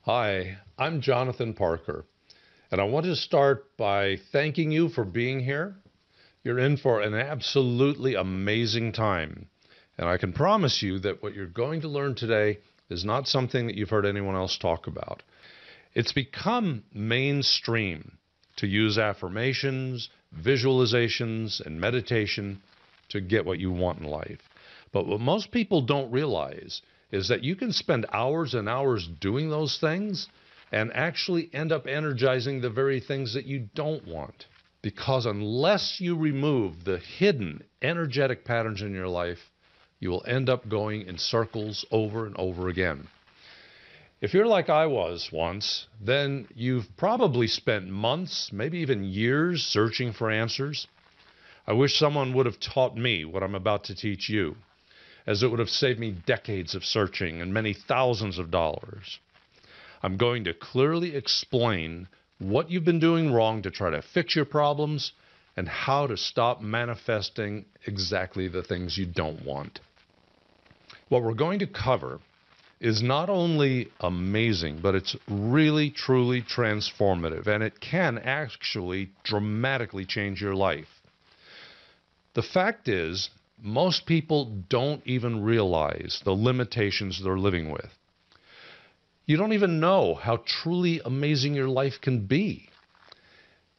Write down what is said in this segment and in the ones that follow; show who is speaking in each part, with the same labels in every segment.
Speaker 1: Hi, I'm Jonathan Parker, and I want to start by thanking you for being here. You're in for an absolutely amazing time, and I can promise you that what you're going to learn today is not something that you've heard anyone else talk about. It's become mainstream to use affirmations, visualizations, and meditation to get what you want in life. But what most people don't realize is that you can spend hours and hours doing those things and actually end up energizing the very things that you don't want. Because unless you remove the hidden energetic patterns in your life, you will end up going in circles over and over again. If you're like I was once, then you've probably spent months, maybe even years, searching for answers. I wish someone would have taught me what I'm about to teach you, as it would have saved me decades of searching and many thousands of dollars. I'm going to clearly explain what you've been doing wrong to try to fix your problems and how to stop manifesting exactly the things you don't want. What we're going to cover is not only amazing, but it's really, truly transformative, and it can actually dramatically change your life. The fact is, most people don't even realize the limitations they're living with. You don't even know how truly amazing your life can be.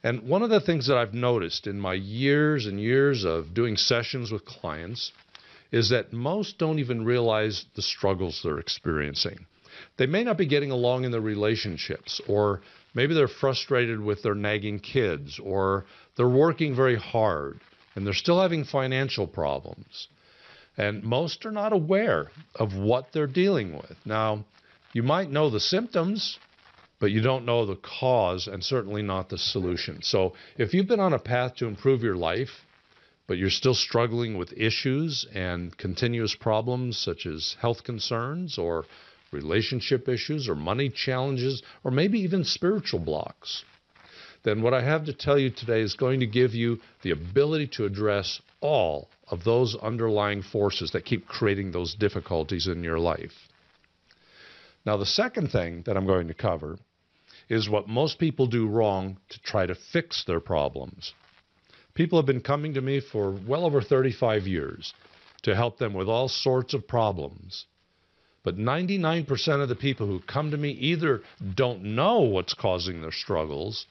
Speaker 1: And one of the things that I've noticed in my years and years of doing sessions with clients is that most don't even realize the struggles they're experiencing. They may not be getting along in their relationships, or maybe they're frustrated with their nagging kids, or they're working very hard and they're still having financial problems. And most are not aware of what they're dealing with. Now, you might know the symptoms, but you don't know the cause and certainly not the solution. So if you've been on a path to improve your life, but you're still struggling with issues and continuous problems such as health concerns or relationship issues or money challenges or maybe even spiritual blocks, then what I have to tell you today is going to give you the ability to address all of those underlying forces that keep creating those difficulties in your life. Now, the second thing that I'm going to cover is what most people do wrong to try to fix their problems. People have been coming to me for well over 35 years to help them with all sorts of problems. But 99% of the people who come to me either don't know what's causing their struggles,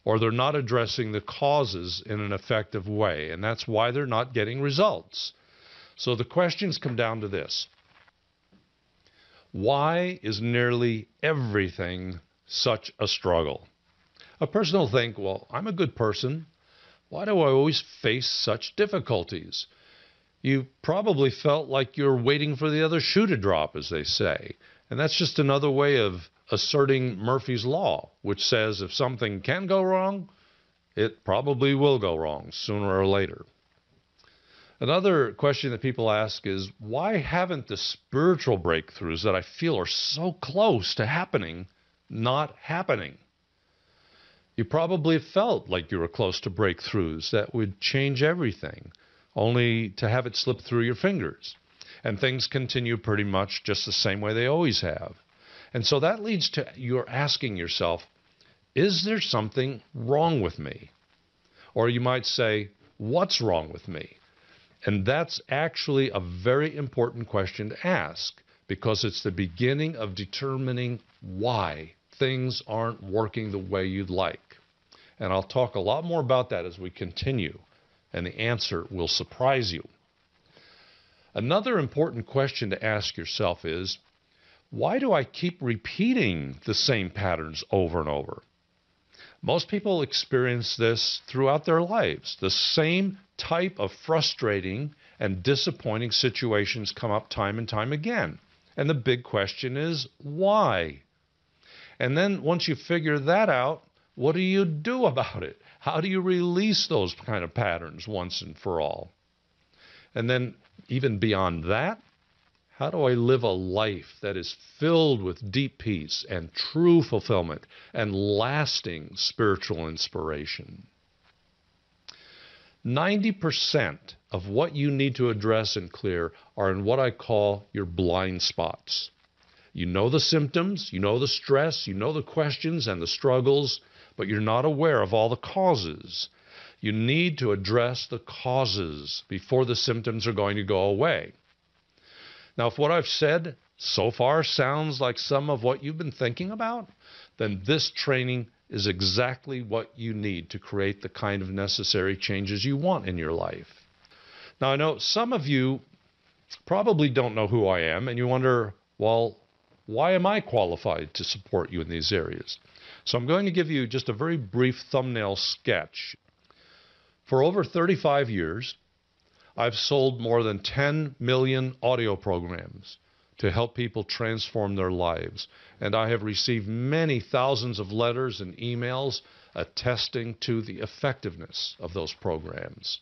Speaker 1: or they're not addressing the causes in an effective way, and that's why they're not getting results. So the questions come down to this. Why is nearly everything such a struggle? A person will think, well, I'm a good person. Why do I always face such difficulties? You probably felt like you're waiting for the other shoe to drop, as they say. And that's just another way of asserting Murphy's Law, which says if something can go wrong, it probably will go wrong sooner or later. Another question that people ask is, why haven't the spiritual breakthroughs that I feel are so close to happening not happening? You probably felt like you were close to breakthroughs that would change everything, only to have it slip through your fingers. And things continue pretty much just the same way they always have. And so that leads to you're asking yourself, is there something wrong with me? Or you might say, what's wrong with me? And that's actually a very important question to ask, because it's the beginning of determining why things aren't working the way you'd like. And I'll talk a lot more about that as we continue, and the answer will surprise you. Another important question to ask yourself is, why do I keep repeating the same patterns over and over? Most people experience this throughout their lives. The same type of frustrating and disappointing situations come up time and time again. And the big question is, why? And then once you figure that out, what do you do about it? How do you release those kind of patterns once and for all? And then even beyond that, how do I live a life that is filled with deep peace and true fulfillment and lasting spiritual inspiration? 90% of what you need to address and clear are in what I call your blind spots. You know the symptoms, you know the stress, you know the questions and the struggles, but you're not aware of all the causes. You need to address the causes before the symptoms are going to go away. Now, if what I've said so far sounds like some of what you've been thinking about, then this training is exactly what you need to create the kind of necessary changes you want in your life. Now, I know some of you probably don't know who I am, and you wonder, well, why am I qualified to support you in these areas? So I'm going to give you just a very brief thumbnail sketch. For over 35 years, I've sold more than 10 million audio programs to help people transform their lives. And I have received many thousands of letters and emails attesting to the effectiveness of those programs.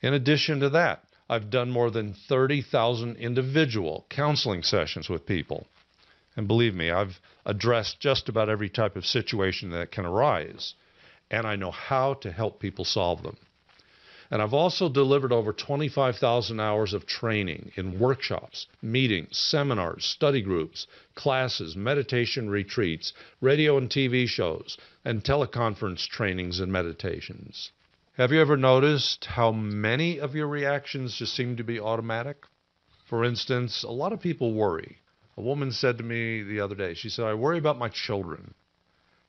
Speaker 1: In addition to that, I've done more than 30,000 individual counseling sessions with people. And believe me, I've addressed just about every type of situation that can arise. And I know how to help people solve them. And I've also delivered over 25,000 hours of training in workshops, meetings, seminars, study groups, classes, meditation retreats, radio and TV shows, and teleconference trainings and meditations. Have you ever noticed how many of your reactions just seem to be automatic? For instance, a lot of people worry. A woman said to me the other day, she said, I worry about my children.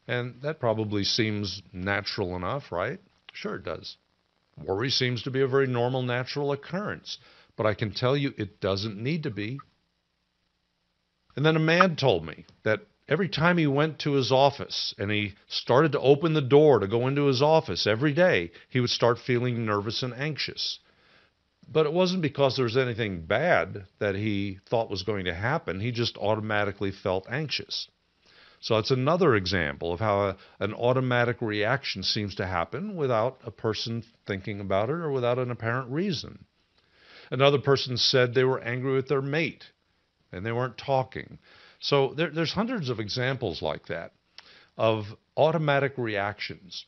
Speaker 1: And that probably seems natural enough, right? Sure it does. Worry seems to be a very normal, natural occurrence. But I can tell you it doesn't need to be. And then a man told me that every time he went to his office and he started to open the door to go into his office every day, he would start feeling nervous and anxious. But it wasn't because there was anything bad that he thought was going to happen. He just automatically felt anxious. So it's another example of how an automatic reaction seems to happen without a person thinking about it or without an apparent reason. Another person said they were angry with their mate and they weren't talking. So there's hundreds of examples like that of automatic reactions.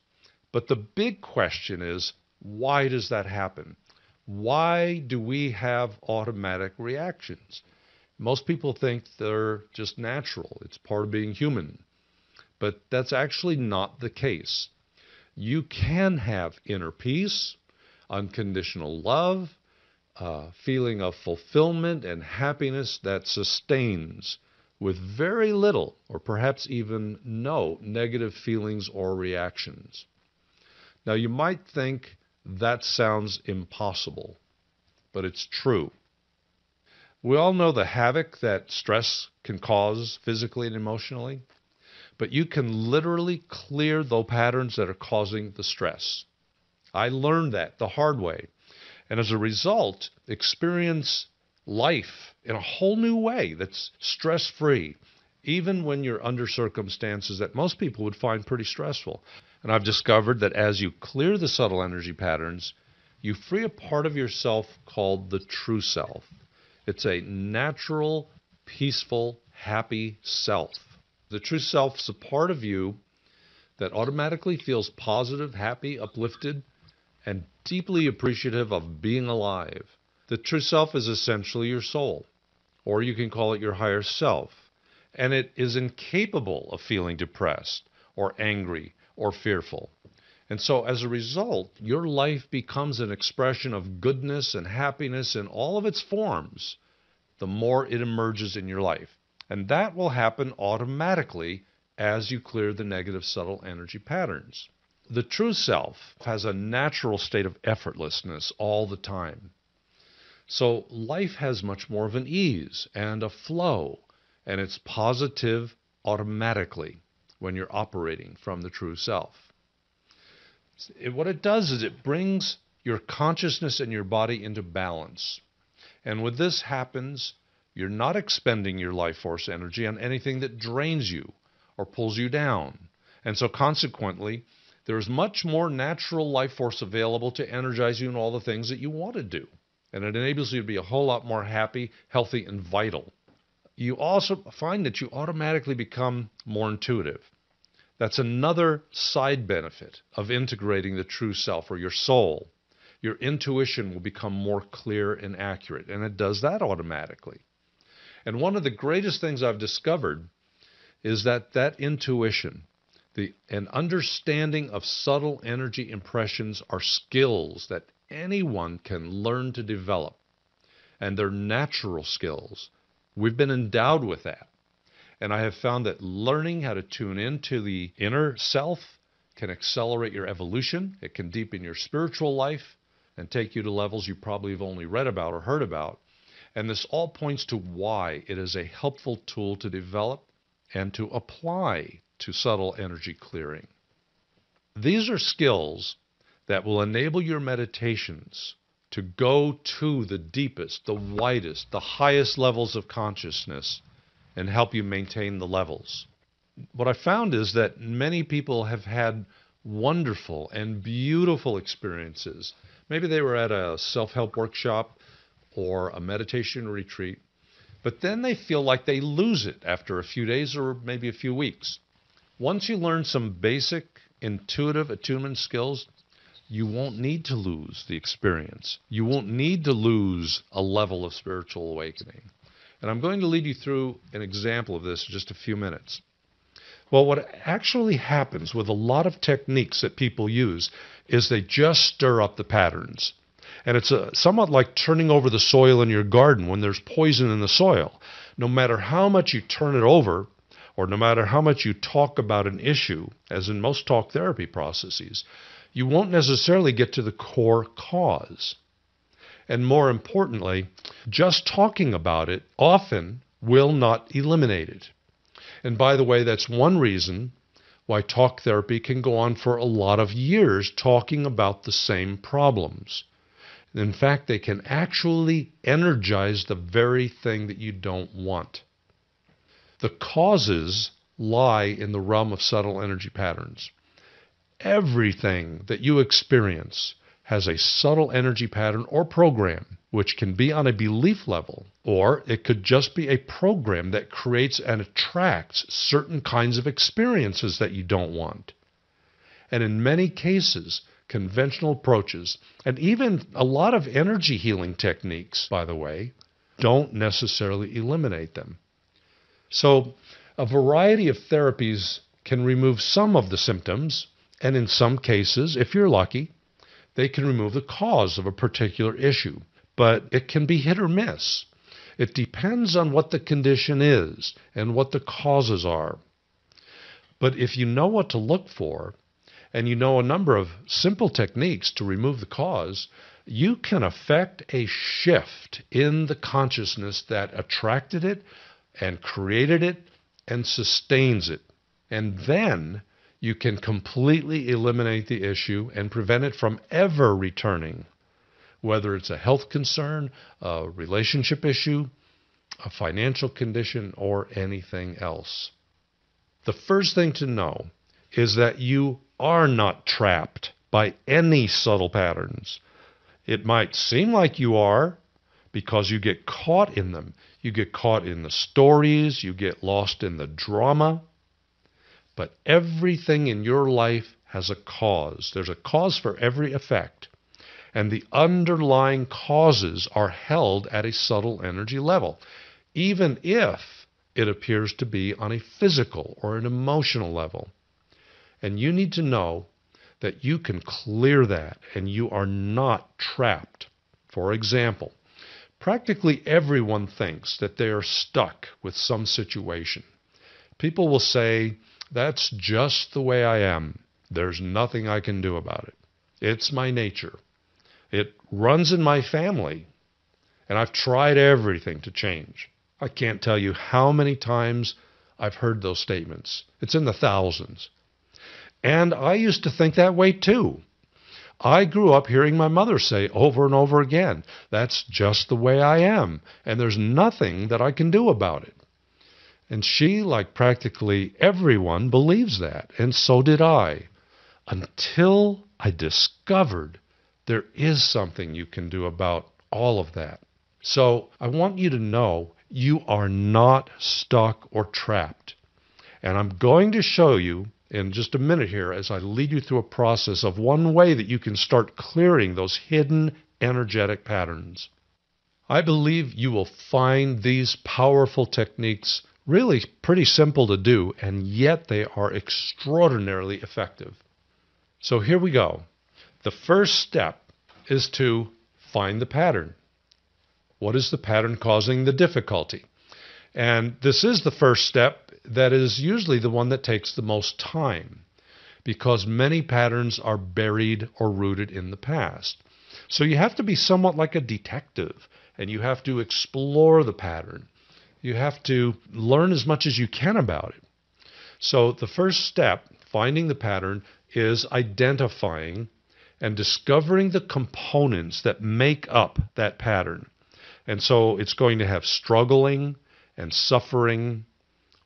Speaker 1: But the big question is, why does that happen? Why do we have automatic reactions? Most people think they're just natural. It's part of being human. But that's actually not the case. You can have inner peace, unconditional love, feeling of fulfillment and happiness that sustains with very little or perhaps even no negative feelings or reactions. Now, you might think that sounds impossible, but it's true. We all know the havoc that stress can cause physically and emotionally, but you can literally clear those patterns that are causing the stress. I learned that the hard way, and as a result, experience life in a whole new way that's stress-free, even when you're under circumstances that most people would find pretty stressful. And I've discovered that as you clear the subtle energy patterns, you free a part of yourself called the true self. It's a natural, peaceful, happy self. The true self is a part of you that automatically feels positive, happy, uplifted, and deeply appreciative of being alive. The true self is essentially your soul, or you can call it your higher self, and it is incapable of feeling depressed or angry or fearful. And so as a result, your life becomes an expression of goodness and happiness in all of its forms, the more it emerges in your life. And that will happen automatically as you clear the negative subtle energy patterns. The true self has a natural state of effortlessness all the time. So life has much more of an ease and a flow, and it's positive automatically when you're operating from the true self. What it does is it brings your consciousness and your body into balance. And when this happens, you're not expending your life force energy on anything that drains you or pulls you down. And so consequently, there's much more natural life force available to energize you in all the things that you want to do. And it enables you to be a whole lot more happy, healthy, and vital. You also find that you automatically become more intuitive. That's another side benefit of integrating the true self or your soul. Your intuition will become more clear and accurate, and it does that automatically. And one of the greatest things I've discovered is that intuition, an understanding of subtle energy impressions are skills that anyone can learn to develop. And they're natural skills. We've been endowed with that. And I have found that learning how to tune into the inner self can accelerate your evolution. It can deepen your spiritual life and take you to levels you probably have only read about or heard about. And this all points to why it is a helpful tool to develop and to apply to subtle energy clearing. These are skills that will enable your meditations to go to the deepest, the widest, the highest levels of consciousness and help you maintain the levels. What I found is that many people have had wonderful and beautiful experiences. Maybe they were at a self-help workshop or a meditation retreat, but then they feel like they lose it after a few days or maybe a few weeks. Once you learn some basic intuitive attunement skills, you won't need to lose the experience. You won't need to lose a level of spiritual awakening. And I'm going to lead you through an example of this in just a few minutes. Well, what actually happens with a lot of techniques that people use is they just stir up the patterns. And it's somewhat like turning over the soil in your garden when there's poison in the soil. No matter how much you turn it over, or no matter how much you talk about an issue, as in most talk therapy processes, you won't necessarily get to the core cause. And more importantly, just talking about it often will not eliminate it. And by the way, that's one reason why talk therapy can go on for a lot of years talking about the same problems. In fact, they can actually energize the very thing that you don't want. The causes lie in the realm of subtle energy patterns. Everything that you experience has a subtle energy pattern or program, which can be on a belief level, or it could just be a program that creates and attracts certain kinds of experiences that you don't want. And in many cases, conventional approaches, and even a lot of energy healing techniques, by the way, don't necessarily eliminate them. So a variety of therapies can remove some of the symptoms, and in some cases, if you're lucky, they can remove the cause of a particular issue. But it can be hit or miss. It depends on what the condition is and what the causes are. But if you know what to look for, and you know a number of simple techniques to remove the cause, you can affect a shift in the consciousness that attracted it and created it and sustains it. And then you can completely eliminate the issue and prevent it from ever returning, whether it's a health concern, a relationship issue, a financial condition, or anything else. The first thing to know is that you are not trapped by any subtle patterns. It might seem like you are because you get caught in them. You get caught in the stories, you get lost in the drama. But everything in your life has a cause. There's a cause for every effect. And the underlying causes are held at a subtle energy level, even if it appears to be on a physical or an emotional level. And you need to know that you can clear that and you are not trapped. For example, practically everyone thinks that they are stuck with some situation. People will say, "That's just the way I am. There's nothing I can do about it. It's my nature. It runs in my family, and I've tried everything to change." I can't tell you how many times I've heard those statements. It's in the thousands. And I used to think that way too. I grew up hearing my mother say over and over again, "That's just the way I am, and there's nothing that I can do about it." And she, like practically everyone, believes that, and so did I, until I discovered there is something you can do about all of that. So I want you to know you are not stuck or trapped. And I'm going to show you in just a minute here as I lead you through a process of one way that you can start clearing those hidden energetic patterns. I believe you will find these powerful techniques really pretty simple to do, and yet they are extraordinarily effective. So here we go. The first step is to find the pattern. What is the pattern causing the difficulty? And this is the first step that is usually the one that takes the most time, because many patterns are buried or rooted in the past. So you have to be somewhat like a detective, and you have to explore the pattern. You have to learn as much as you can about it. So the first step, finding the pattern, is identifying and discovering the components that make up that pattern. And so it's going to have struggling and suffering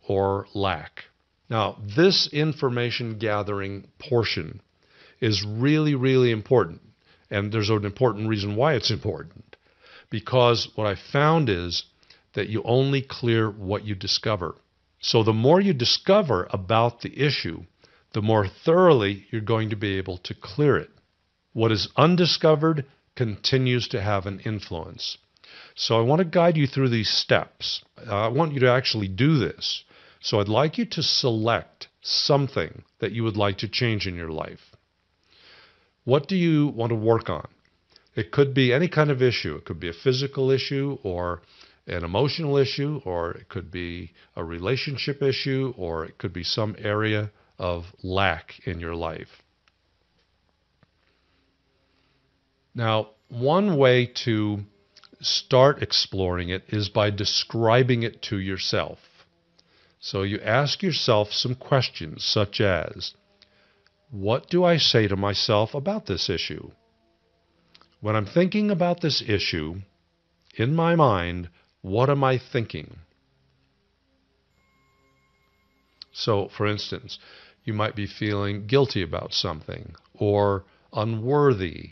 Speaker 1: or lack. Now, this information gathering portion is really, really important. And there's an important reason why it's important. Because what I found is that you only clear what you discover. So the more you discover about the issue, the more thoroughly you're going to be able to clear it. What is undiscovered continues to have an influence. So I want to guide you through these steps. I want you to actually do this. So I'd like you to select something that you would like to change in your life. What do you want to work on? It could be any kind of issue. It could be a physical issue or an emotional issue, or it could be a relationship issue, or it could be some area of lack in your life. Now, one way to start exploring it is by describing it to yourself. So you ask yourself some questions such as, what do I say to myself about this issue? When I'm thinking about this issue, in my mind, what am I thinking? So, for instance, you might be feeling guilty about something, or unworthy,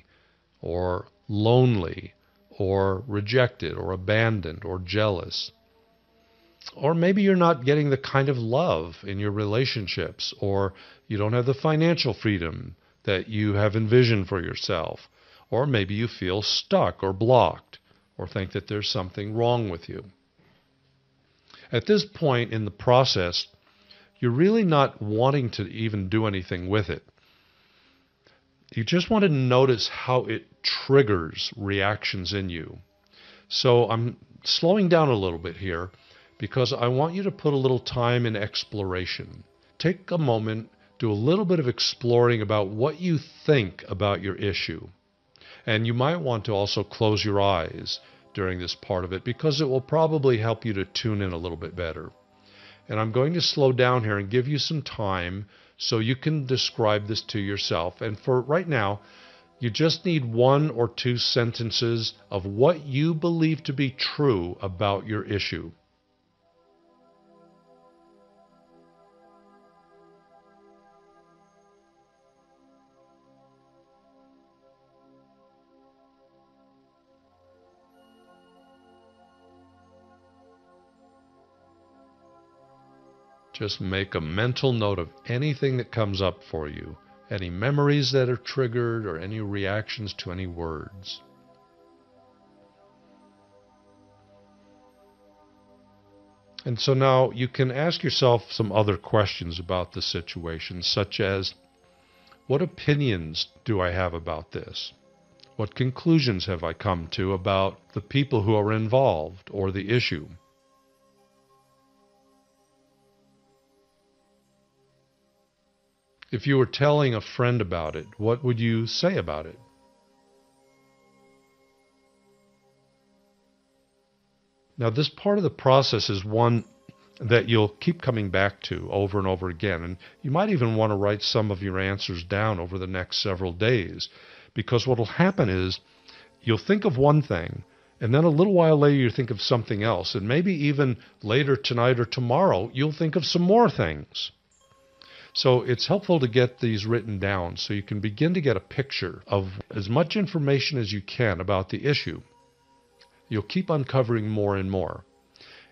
Speaker 1: or lonely, or rejected, or abandoned, or jealous. Or maybe you're not getting the kind of love in your relationships, or you don't have the financial freedom that you have envisioned for yourself. Or maybe you feel stuck or blocked, or think that there's something wrong with you. At this point in the process, you're really not wanting to even do anything with it. You just want to notice how it triggers reactions in you. So I'm slowing down a little bit here because I want you to put a little time in exploration. Take a moment, do a little bit of exploring about what you think about your issue. And you might want to also close your eyes during this part of it because it will probably help you to tune in a little bit better. And I'm going to slow down here and give you some time so you can describe this to yourself. And for right now, you just need 1 or 2 sentences of what you believe to be true about your issue. Just make a mental note of anything that comes up for you, any memories that are triggered or any reactions to any words. And so now you can ask yourself some other questions about the situation, such as, what opinions do I have about this? What conclusions have I come to about the people who are involved or the issue? If you were telling a friend about it, what would you say about it? Now, this part of the process is one that you'll keep coming back to over and over again. And you might even want to write some of your answers down over the next several days, because what will happen is you'll think of one thing, and then a little while later you think of something else. And maybe even later tonight or tomorrow, you'll think of some more things. So it's helpful to get these written down so you can begin to get a picture of as much information as you can about the issue. You'll keep uncovering more and more.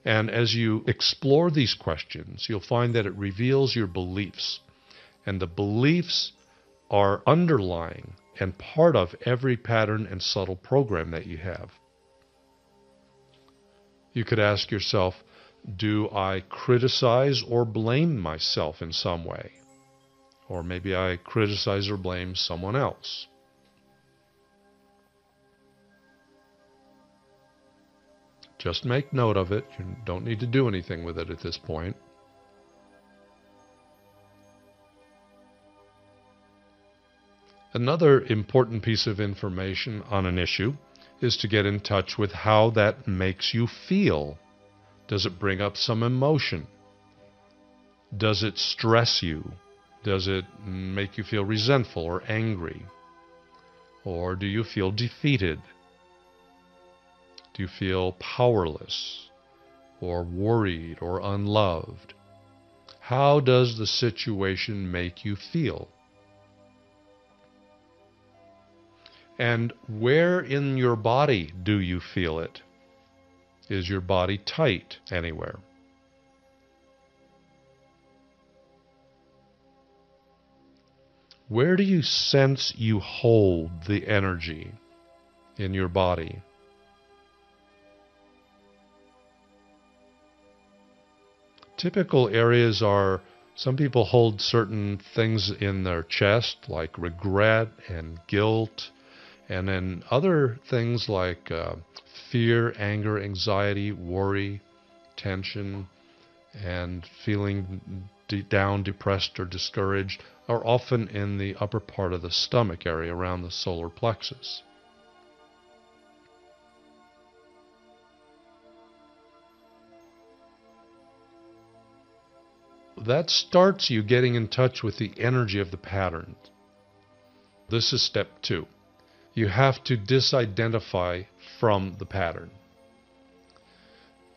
Speaker 1: And as you explore these questions, you'll find that it reveals your beliefs. And the beliefs are underlying and part of every pattern and subtle program that you have. You could ask yourself, do I criticize or blame myself in some way? Or maybe I criticize or blame someone else. Just make note of it. You don't need to do anything with it at this point. Another important piece of information on an issue is to get in touch with how that makes you feel. Does it bring up some emotion? Does it stress you? Does it make you feel resentful or angry? Or do you feel defeated? Do you feel powerless or worried or unloved? How does the situation make you feel? And where in your body do you feel it? Is your body tight anywhere? Where do you sense you hold the energy in your body? Typical areas are, some people hold certain things in their chest, like regret and guilt, and then other things like fear, anger, anxiety, worry, tension, and feeling down, depressed, or discouraged are often in the upper part of the stomach area around the solar plexus. That starts you getting in touch with the energy of the pattern. This is step 2. You have to disidentify from the pattern.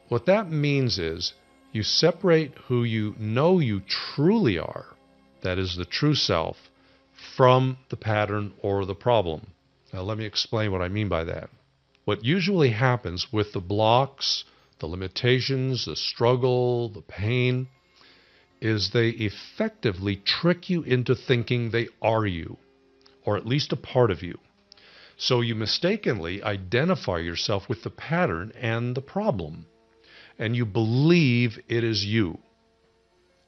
Speaker 1: What that means is you separate who you know you truly are, that is the true self, from the pattern or the problem. Now let me explain what I mean by that. What usually happens with the blocks, the limitations, the struggle, the pain, is they effectively trick you into thinking they are you, or at least a part of you. So you mistakenly identify yourself with the pattern and the problem, and you believe it is you,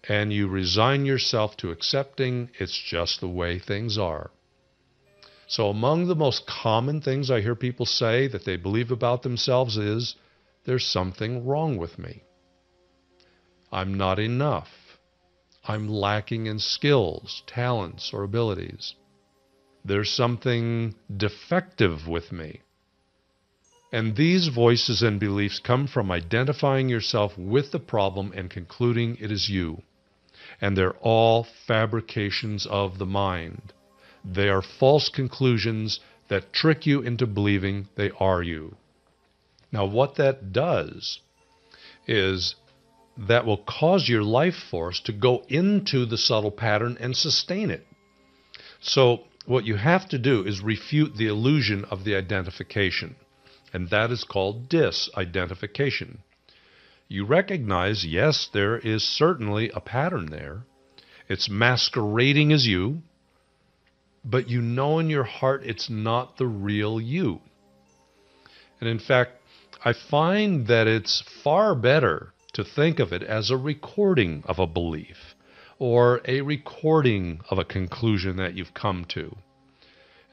Speaker 1: and you resign yourself to accepting it's just the way things are. So among the most common things I hear people say that they believe about themselves is, there's something wrong with me. I'm not enough. I'm lacking in skills, talents, or abilities. There's something defective with me. And these voices and beliefs come from identifying yourself with the problem and concluding it is you. And they're all fabrications of the mind. They are false conclusions that trick you into believing they are you. Now, what that does is that will cause your life force to go into the subtle pattern and sustain it. So what you have to do is refute the illusion of the identification, and that is called disidentification. You recognize, yes, there is certainly a pattern there. It's masquerading as you, but you know in your heart it's not the real you. And in fact, I find that it's far better to think of it as a recording of a belief, or a recording of a conclusion that you've come to.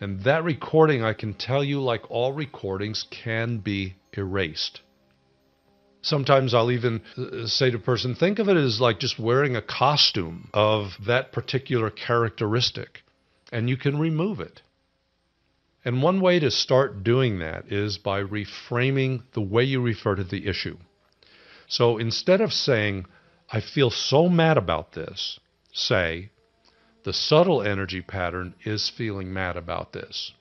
Speaker 1: And that recording, I can tell you, like all recordings, can be erased. Sometimes I'll even say to a person, think of it as like just wearing a costume of that particular characteristic, and you can remove it. And one way to start doing that is by reframing the way you refer to the issue. So instead of saying, I feel so mad about this, say, the subtle energy pattern is feeling mad about this.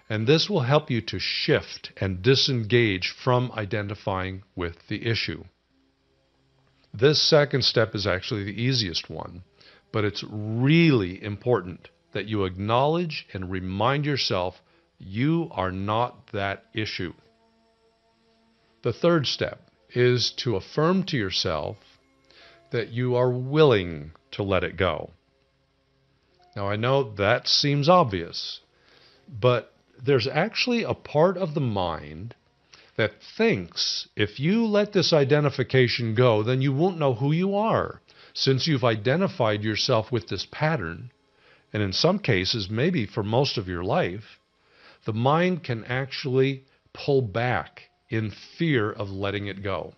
Speaker 1: And this will help you to shift and disengage from identifying with the issue. This second step is actually the easiest one, but it's really important that you acknowledge and remind yourself you are not that issue. The third step is to affirm to yourself that you are willing to let it go. Now, I know that seems obvious, but there's actually a part of the mind that thinks if you let this identification go, then you won't know who you are, since you've identified yourself with this pattern. And in some cases, maybe for most of your life, the mind can actually pull back in fear of letting it go.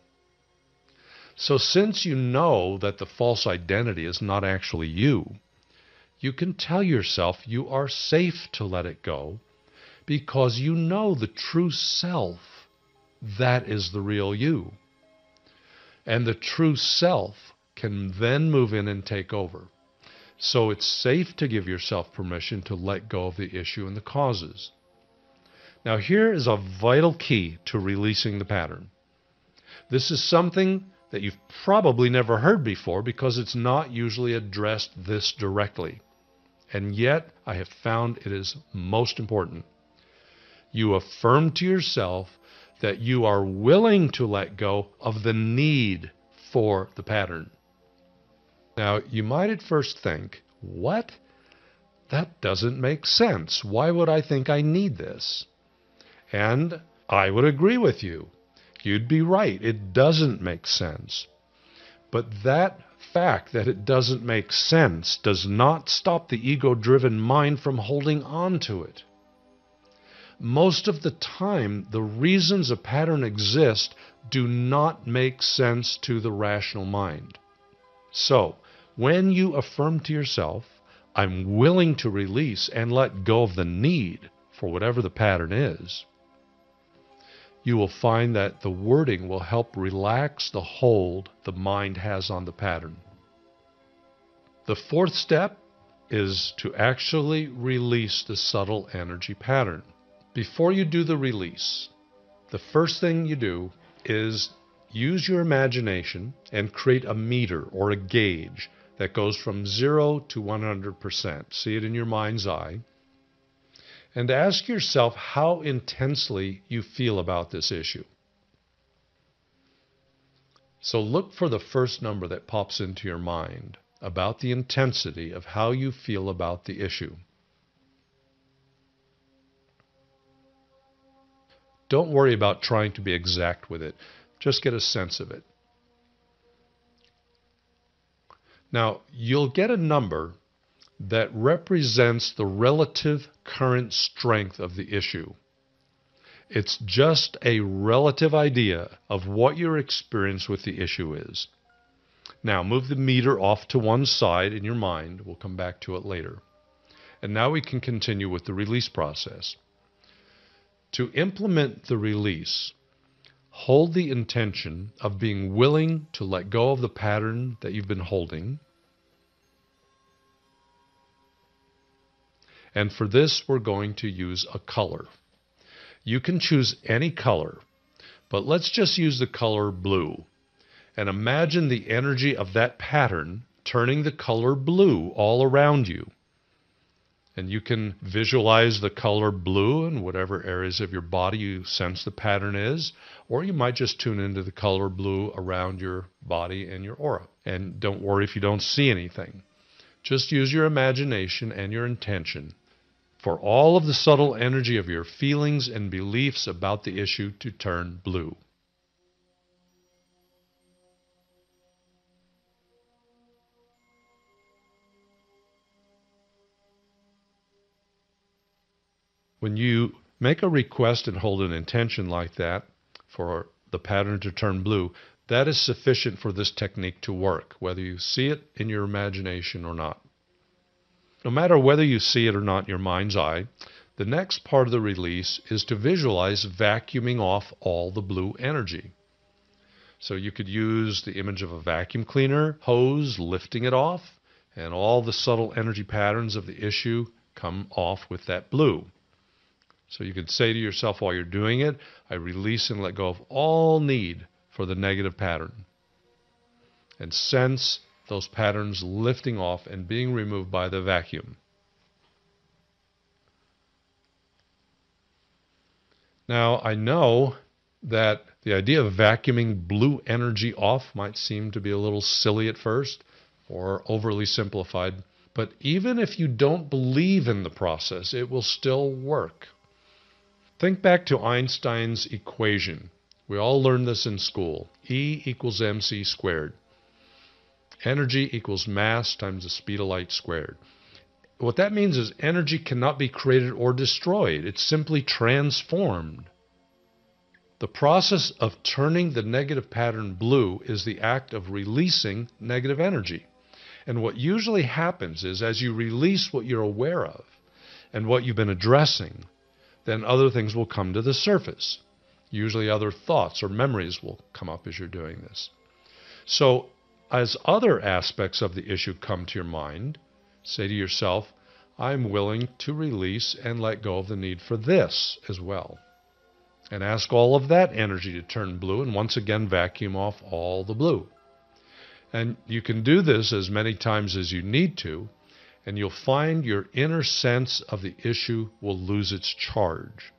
Speaker 1: So since you know that the false identity is not actually you, you can tell yourself you are safe to let it go because you know the true self. That is the real you. And the true self can then move in and take over. So it's safe to give yourself permission to let go of the issue and the causes. Now here is a vital key to releasing the pattern. This is something that you've probably never heard before because it's not usually addressed this directly. And yet I have found it is most important. You affirm to yourself that you are willing to let go of the need for the pattern. Now, you might at first think, what? That doesn't make sense. Why would I think I need this? And I would agree with you. You'd be right. It doesn't make sense. But that fact that it doesn't make sense does not stop the ego-driven mind from holding on to it. Most of the time, the reasons a pattern exists do not make sense to the rational mind. So, when you affirm to yourself, I'm willing to release and let go of the need for whatever the pattern is, you will find that the wording will help relax the hold the mind has on the pattern. The fourth step is to actually release the subtle energy pattern. Before you do the release, the first thing you do is use your imagination and create a meter or a gauge that goes from 0 to 100%. See it in your mind's eye. And ask yourself how intensely you feel about this issue. So look for the first number that pops into your mind about the intensity of how you feel about the issue. Don't worry about trying to be exact with it. Just get a sense of it. Now, you'll get a number that represents the relative current strength of the issue. It's just a relative idea of what your experience with the issue is. Now, move the meter off to one side in your mind. We'll come back to it later. And now we can continue with the release process. To implement the release, hold the intention of being willing to let go of the pattern that you've been holding. And for this, we're going to use a color. You can choose any color, but let's just use the color blue. And imagine the energy of that pattern turning the color blue all around you. And you can visualize the color blue in whatever areas of your body you sense the pattern is, or you might just tune into the color blue around your body and your aura. And don't worry if you don't see anything. Just use your imagination and your intention for all of the subtle energy of your feelings and beliefs about the issue to turn blue. When you make a request and hold an intention like that for the pattern to turn blue, that is sufficient for this technique to work, whether you see it in your imagination or not. No matter whether you see it or not in your mind's eye, the next part of the release is to visualize vacuuming off all the blue energy. So you could use the image of a vacuum cleaner hose lifting it off, and all the subtle energy patterns of the issue come off with that blue. So you could say to yourself while you're doing it, I release and let go of all need for the negative pattern. And sense those patterns lifting off and being removed by the vacuum. Now, I know that the idea of vacuuming blue energy off might seem to be a little silly at first or overly simplified, but even if you don't believe in the process, it will still work. Think back to Einstein's equation. We all learned this in school. E equals mc squared. Energy equals mass times the speed of light squared. What that means is energy cannot be created or destroyed. It's simply transformed. The process of turning the negative pattern blue is the act of releasing negative energy. And what usually happens is as you release what you're aware of and what you've been addressing, then other things will come to the surface. Usually other thoughts or memories will come up as you're doing this. So as other aspects of the issue come to your mind, say to yourself, I'm willing to release and let go of the need for this as well. And ask all of that energy to turn blue and once again vacuum off all the blue. And you can do this as many times as you need to, and you'll find your inner sense of the issue will lose its charge.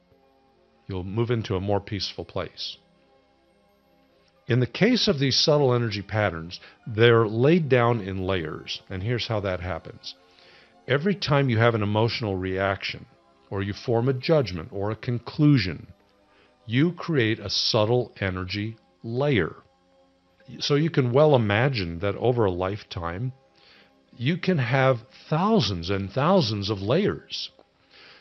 Speaker 1: You'll move into a more peaceful place. In the case of these subtle energy patterns, they're laid down in layers, and here's how that happens. Every time you have an emotional reaction, or you form a judgment or a conclusion, you create a subtle energy layer. So you can well imagine that over a lifetime, you can have thousands and thousands of layers.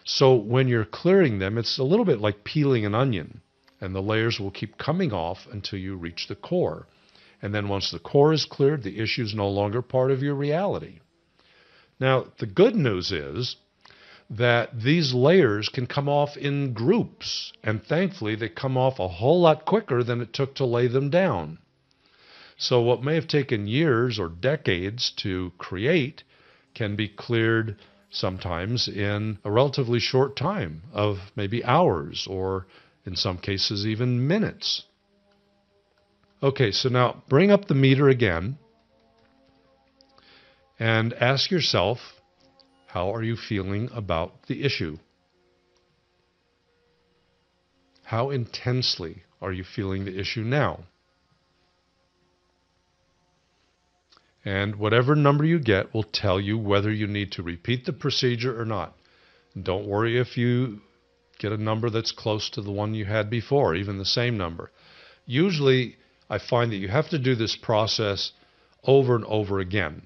Speaker 1: So when you're clearing them, it's a little bit like peeling an onion, and the layers will keep coming off until you reach the core. And then once the core is cleared, the issue is no longer part of your reality. Now, the good news is that these layers can come off in groups, and thankfully they come off a whole lot quicker than it took to lay them down. So what may have taken years or decades to create can be cleared sometimes in a relatively short time of maybe hours or in some cases even minutes. Okay, so now bring up the meter again and ask yourself, how are you feeling about the issue? How intensely are you feeling the issue now? And whatever number you get will tell you whether you need to repeat the procedure or not. Don't worry if you get a number that's close to the one you had before, even the same number. Usually, I find that you have to do this process over and over again,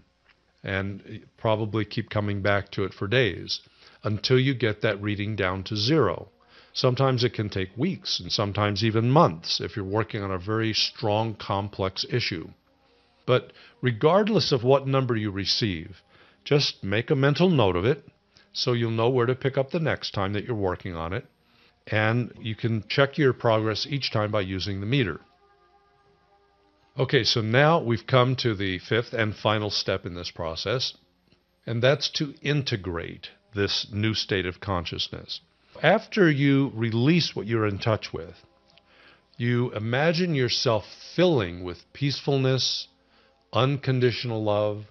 Speaker 1: and probably keep coming back to it for days until you get that reading down to 0. Sometimes it can take weeks and sometimes even months if you're working on a very strong, complex issue. But regardless of what number you receive, just make a mental note of it so you'll know where to pick up the next time that you're working on it. And you can check your progress each time by using the meter. Okay, so now we've come to the fifth and final step in this process, and that's to integrate this new state of consciousness. After you release what you're in touch with, you imagine yourself filling with peacefulness, unconditional love,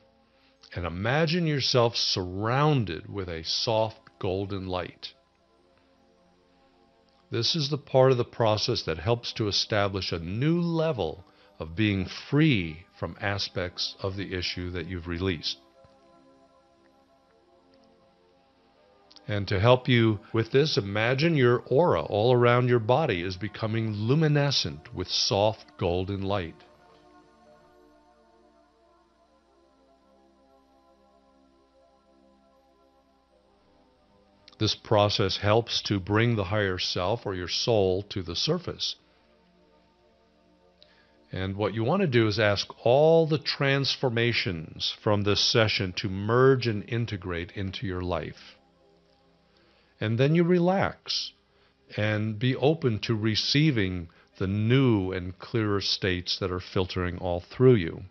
Speaker 1: and imagine yourself surrounded with a soft golden light. This is the part of the process that helps to establish a new level of being free from aspects of the issue that you've released. And to help you with this, imagine your aura all around your body is becoming luminescent with soft golden light. This process helps to bring the higher self or your soul to the surface. And what you want to do is ask all the transformations from this session to merge and integrate into your life. And then you relax and be open to receiving the new and clearer states that are filtering all through you.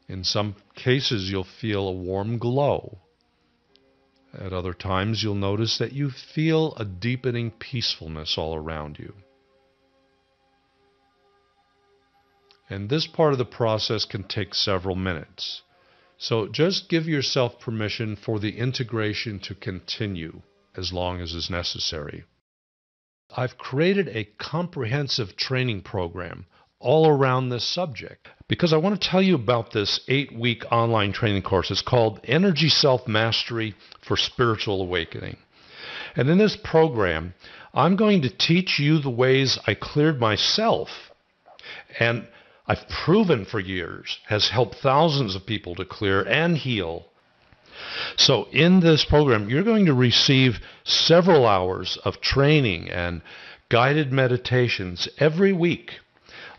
Speaker 1: In some cases, you'll feel a warm glow. At other times, you'll notice that you feel a deepening peacefulness all around you. And this part of the process can take several minutes. So just give yourself permission for the integration to continue as long as is necessary. I've created a comprehensive training program all around this subject because I want to tell you about this 8-week online training course. It's called Energy Self-Mastery for Spiritual Awakening. And in this program, I'm going to teach you the ways I cleared myself, and I've proven for years has helped thousands of people to clear and heal. So in this program, you're going to receive several hours of training and guided meditations every week.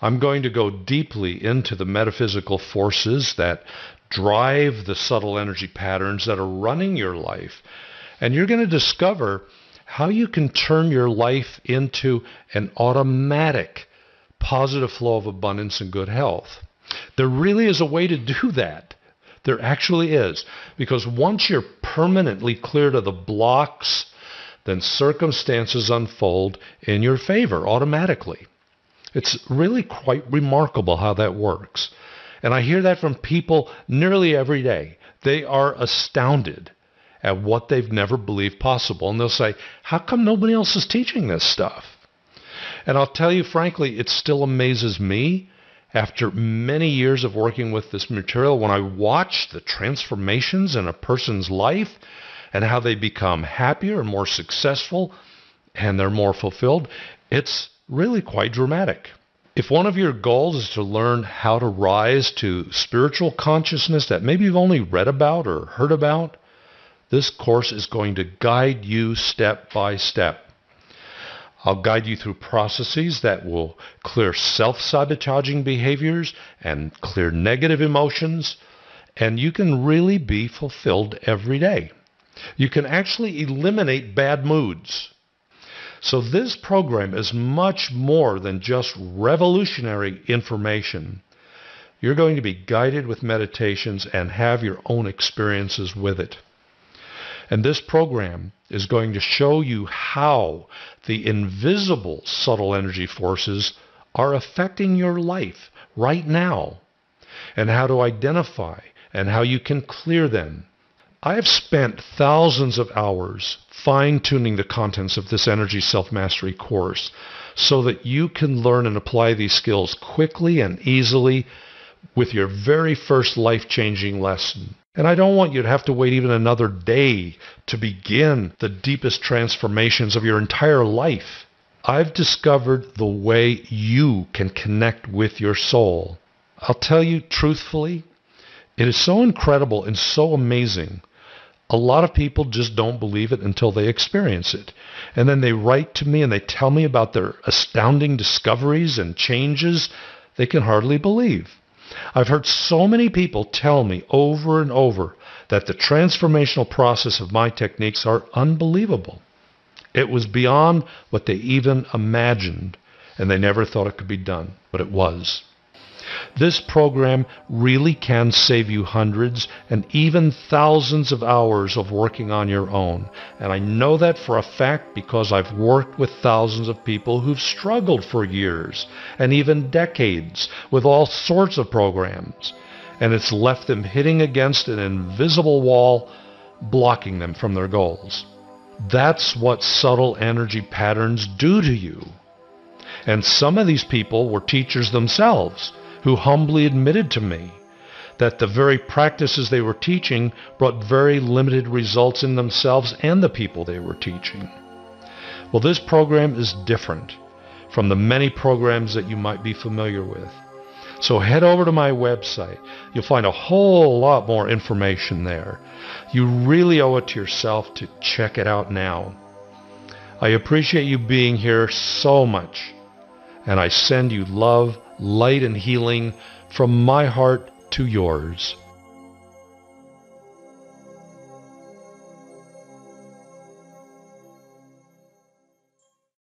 Speaker 1: I'm going to go deeply into the metaphysical forces that drive the subtle energy patterns that are running your life. And you're going to discover how you can turn your life into an automatic positive flow of abundance and good health. There really is a way to do that. There actually is. Because once you're permanently cleared of the blocks, then circumstances unfold in your favor automatically. It's really quite remarkable how that works. And I hear that from people nearly every day. They are astounded at what they've never believed possible. And they'll say, how come nobody else is teaching this stuff? And I'll tell you frankly, it still amazes me after many years of working with this material, when I watch the transformations in a person's life and how they become happier and more successful and they're more fulfilled, it's really quite dramatic. If one of your goals is to learn how to rise to spiritual consciousness that maybe you've only read about or heard about, this course is going to guide you step by step. I'll guide you through processes that will clear self-sabotaging behaviors and clear negative emotions, and you can really be fulfilled every day. You can actually eliminate bad moods. So this program is much more than just revolutionary information. You're going to be guided with meditations and have your own experiences with it. And this program is going to show you how the invisible subtle energy forces are affecting your life right now, and how to identify and how you can clear them. I have spent thousands of hours fine-tuning the contents of this Energy Self-Mastery course so that you can learn and apply these skills quickly and easily with your very first life-changing lesson. And I don't want you to have to wait even another day to begin the deepest transformations of your entire life. I've discovered the way you can connect with your soul. I'll tell you truthfully, it is so incredible and so amazing. A lot of people just don't believe it until they experience it. And then they write to me and they tell me about their astounding discoveries and changes they can hardly believe. I've heard so many people tell me over and over that the transformational process of my techniques are unbelievable. It was beyond what they even imagined, and they never thought it could be done, but it was. This program really can save you hundreds and even thousands of hours of working on your own. And I know that for a fact because I've worked with thousands of people who've struggled for years and even decades with all sorts of programs. And it's left them hitting against an invisible wall, blocking them from their goals. That's what subtle energy patterns do to you. And some of these people were teachers themselves, who humbly admitted to me that the very practices they were teaching brought very limited results in themselves and the people they were teaching. Well, this program is different from the many programs that you might be familiar with. So head over to my website. You'll find a whole lot more information there. You really owe it to yourself to check it out now. I appreciate you being here so much, and I send you love, light, and healing from my heart to yours.